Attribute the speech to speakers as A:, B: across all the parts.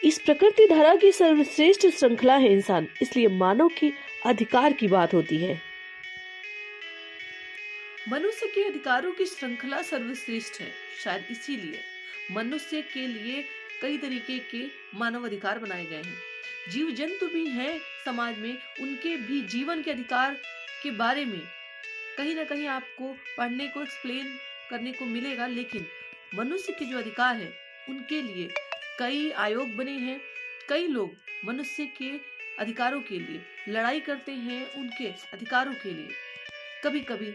A: इस प्रकृति धारा की सर्वश्रेष्ठ श्रृंखला है इंसान, इसलिए मानव के अधिकार की बात होती है।
B: मनुष्य के अधिकारों की श्रृंखला सर्वश्रेष्ठ है। शायद इसीलिए मनुष्य के लिए कई तरीके के मानव अधिकार बनाए गए हैं। जीव जंतु भी हैं समाज में, उनके भी जीवन के अधिकार के बारे में कहीं ना कहीं आपको पढ़ने को, एक्सप्लेन करने को मिलेगा। लेकिन मनुष्य के जो अधिकार है उनके लिए कई आयोग बने हैं। कई लोग मनुष्य के अधिकारों के लिए लड़ाई करते हैं, उनके अधिकारों के लिए कभी कभी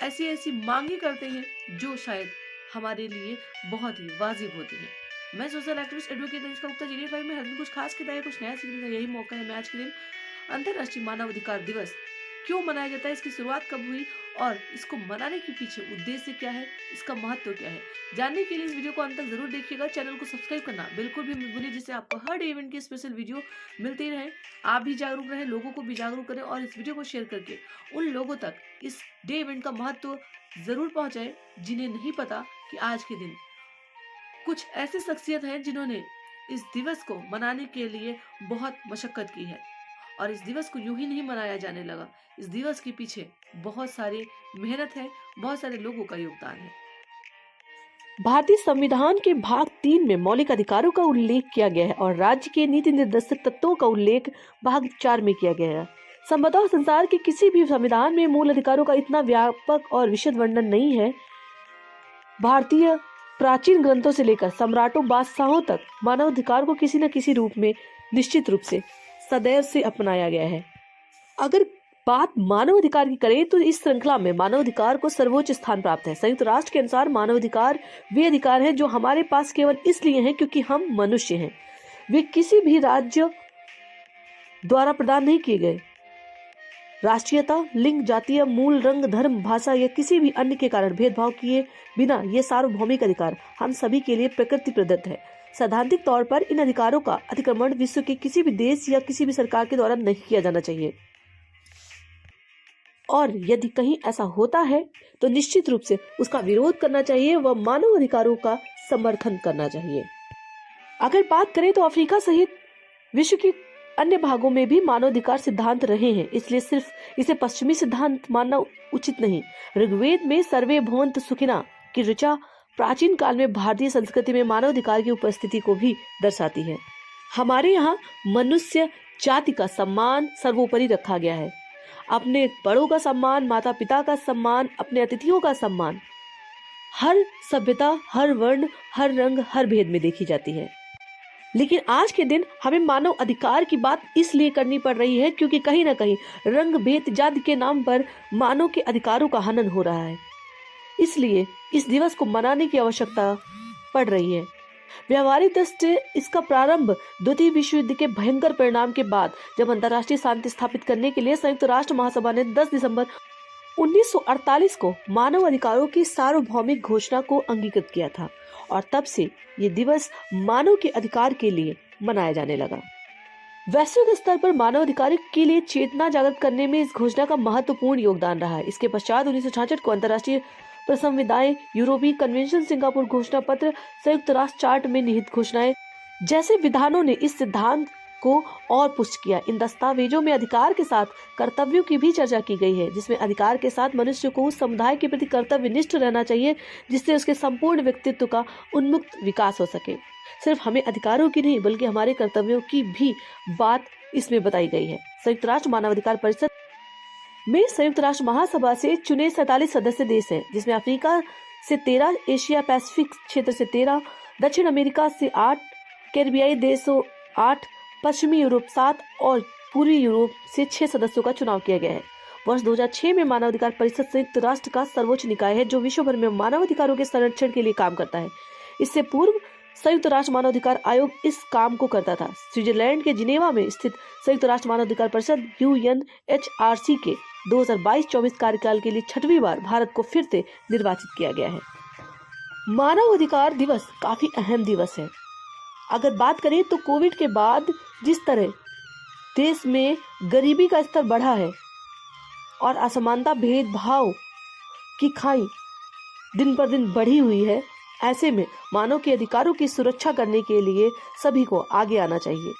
B: ऐसी ऐसी मांगे करते हैं जो शायद हमारे लिए बहुत ही वाजिब होती है। मैं social activist advocate Anushka Gupta GD5 में हर दिन कुछ खास किताब है, कुछ नया सीखने का यही मौका है। मैं आज के दिन अंतर्राष्ट्रीय मानव अधिकार दिवस क्यों मनाया जाता है, इसकी शुरुआत कब हुई और इसको मनाने के पीछे उद्देश्य क्या है, इसका महत्व क्या है, जानने के लिए इस वीडियो को अंत तक जरूर देखिएगा। चैनल को सब्सक्राइब करना बिल्कुल भी मत भूलिए, जिससे आपको हर डे इवेंट की स्पेशल वीडियो मिलती रहे। आप भी जागरूक रहें, लोगों को भी जागरूक करें और इस वीडियो को शेयर करके उन लोगों तक इस डे इवेंट का महत्व जरूर पहुंचाए जिन्हें नहीं पता कि आज के दिन कुछ ऐसी शख्सियत हैं जिन्होंने इस दिवस को मनाने के लिए बहुत मशक्कत की है और इस दिवस को यूं ही नहीं मनाया जाने लगा। इस दिवस के पीछे बहुत सारी मेहनत है, बहुत सारे लोगों का योगदान है।
A: भारतीय संविधान के भाग 3 में मौलिक अधिकारों का उल्लेख किया गया है और राज्य के नीति निर्देशक तत्वों का उल्लेख भाग 4 में किया गया है। संभवतः संसार के किसी भी संविधान में मूल अधिकारों का इतना व्यापक और विशद वर्णन नहीं है। भारतीय प्राचीन ग्रंथों से लेकर सम्राटों, बादशाहों तक मानव अधिकार को किसी न किसी रूप में निश्चित रूप से सदैव से अपनाया गया है। अगर बात मानव अधिकार की करें तो इस श्रृंखला में मानव अधिकार को सर्वोच्च स्थान प्राप्त है। संयुक्त राष्ट्र के अनुसार मानव अधिकार वे अधिकार हैं जो हमारे पास केवल इसलिए हैं क्योंकि हम मनुष्य हैं। वे किसी भी राज्य द्वारा प्रदान नहीं किए गए। राष्ट्रीयता, लिंग, जातीय मूल, रंग, धर्म, भाषा या किसी भी अन्य के कारण भेदभाव किए बिना ये सार्वभौमिक अधिकार हम सभी के लिए प्रकृति प्रदत्त है। सैद्धांतिक तौर पर इन अधिकारों का अतिक्रमण विश्व के किसी भी देश या किसी भी सरकार के द्वारा नहीं किया जाना चाहिए और यदि कहीं ऐसा होता है तो निश्चित रूप से उसका विरोध करना चाहिए व मानव अधिकारों का समर्थन करना चाहिए। अगर बात करें तो अफ्रीका सहित विश्व के अन्य भागों में भी मानवाधिकार सिद्धांत रहे हैं, इसलिए सिर्फ इसे पश्चिमी सिद्धांत मानना उचित नहीं। ऋग्वेद में सर्वे भवन्तु सुखिनः की ऋचा प्राचीन काल में भारतीय संस्कृति में मानवाधिकार की उपस्थिति को भी दर्शाती है। हमारे यहाँ मनुष्य जाति का सम्मान सर्वोपरि रखा गया है। अपने बड़ों का सम्मान, माता पिता का सम्मान, अपने अतिथियों का सम्मान हर सभ्यता, हर वर्ण, हर रंग, हर भेद में देखी जाती है। लेकिन आज के दिन हमें मानव अधिकार की बात इसलिए करनी पड़ रही है क्योंकि कहीं ना कहीं रंग, भेद, जाति के नाम पर मानव के अधिकारों का हनन हो रहा है। इसलिए इस दिवस को मनाने की आवश्यकता पड़ रही है। व्यावहारिक दृष्टि इसका प्रारंभ द्वितीय विश्व युद्ध के भयंकर परिणाम के बाद, जब अंतर्राष्ट्रीय शांति स्थापित करने के लिए संयुक्त राष्ट्र महासभा ने 10 दिसंबर 1948 को मानव अधिकारों की सार्वभौमिक घोषणा को अंगीकृत किया था और तब से ये दिवस मानव के अधिकार के लिए मनाया जाने लगा। वैश्विक स्तर पर मानव अधिकार के लिए चेतना जागृत करने में इस घोषणा का महत्वपूर्ण योगदान रहा है। इसके पश्चात 1966 को अंतर्राष्ट्रीय प्रसंविधाएं, यूरोपीय कन्वेंशन, सिंगापुर घोषणा पत्र, संयुक्त राष्ट्र चार्ट में निहित घोषणाएं जैसे विधानों ने इस सिद्धांत को और पुष्ट किया। इन दस्तावेजों में अधिकार के साथ कर्तव्यों की भी चर्चा की गई है, जिसमें अधिकार के साथ मनुष्य को उस समुदाय के प्रति कर्तव्यनिष्ठ रहना चाहिए जिससे उसके संपूर्ण व्यक्तित्व का उन्मुक्त विकास हो सके। सिर्फ हमें अधिकारों की नहीं बल्कि हमारे कर्तव्यों की भी बात इसमें बताई गई है। संयुक्त राष्ट्र मानवाधिकार परिषद में संयुक्त राष्ट्र महासभा से चुने 47 सदस्य देश हैं, जिसमें अफ्रीका से 13, एशिया पैसिफिक क्षेत्र से 13, दक्षिण अमेरिका से 8, कैरिबियाई देशों 8, पश्चिमी यूरोप 7 और पूर्वी यूरोप से 6 सदस्यों का चुनाव किया गया है। वर्ष 2006 में मानवाधिकार परिषद संयुक्त राष्ट्र का सर्वोच्च निकाय है जो विश्व भर में मानवाधिकारों के संरक्षण के लिए काम करता है। इससे पूर्व संयुक्त राष्ट्र मानवाधिकार आयोग इस काम को करता था। स्विट्जरलैंड के जिनेवा में स्थित संयुक्त राष्ट्र मानवाधिकार परिषद UNHRC के 2022-24 कार्यकाल के लिए 6वीं बार भारत को फिर से निर्वाचित किया गया है। मानव अधिकार दिवस काफी अहम दिवस है। अगर बात करें तो कोविड के बाद जिस तरह देश में गरीबी का स्तर बढ़ा है और असमानता, भेदभाव की खाई दिन पर दिन बढ़ी हुई है, ऐसे में मानव के अधिकारों की सुरक्षा करने के लिए सभी को आगे आना चाहिए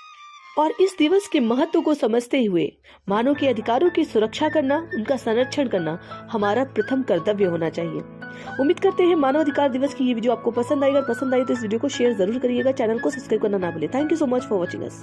A: और इस दिवस के महत्व को समझते हुए मानव के अधिकारों की सुरक्षा करना, उनका संरक्षण करना हमारा प्रथम कर्तव्य होना चाहिए। उम्मीद करते हैं मानव अधिकार दिवस की ये वीडियो आपको पसंद आएगा। पसंद आई तो इस वीडियो को शेयर जरूर करिएगा। चैनल को सब्सक्राइब करना ना भूलें। Thank you so much for watching us.